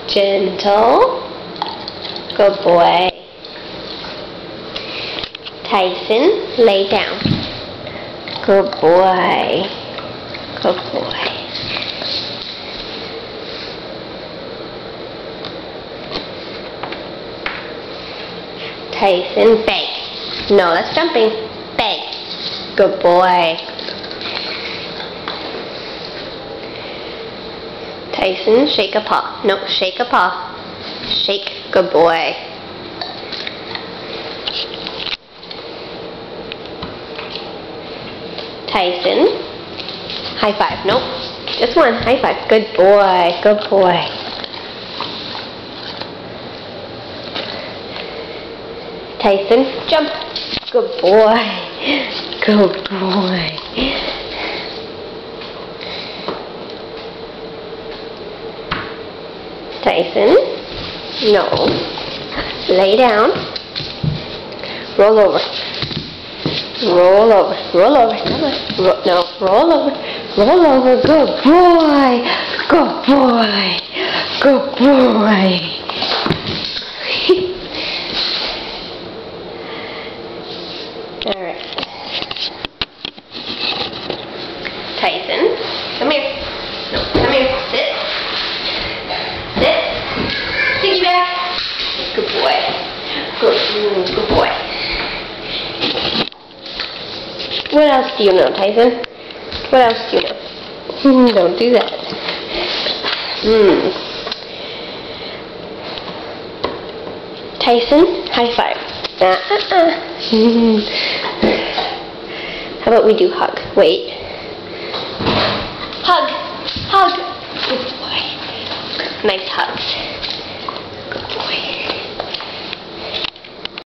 Gentle. Good boy. Tyson, lay down. Good boy. Good boy. Tyson, beg. No, that's jumping. Beg. Good boy. Tyson, shake a paw. No, shake a paw. Shake. Good boy. Tyson, high five. Nope, just one. High five. Good boy. Good boy. Tyson, jump. Good boy. Good boy. Tyson, no. Lay down. Roll over. Roll over. Roll over. No, roll over. Roll over. Good boy. Good boy. Good boy. All right. Tyson, come here. No, come here. Sit. Sit. Piggyback. Good boy. Good boy. What else do you know, Tyson? What else do you know? Don't do that. Tyson, high five. How about we do hug? Wait. Hug. Hug. Good boy. Nice hugs.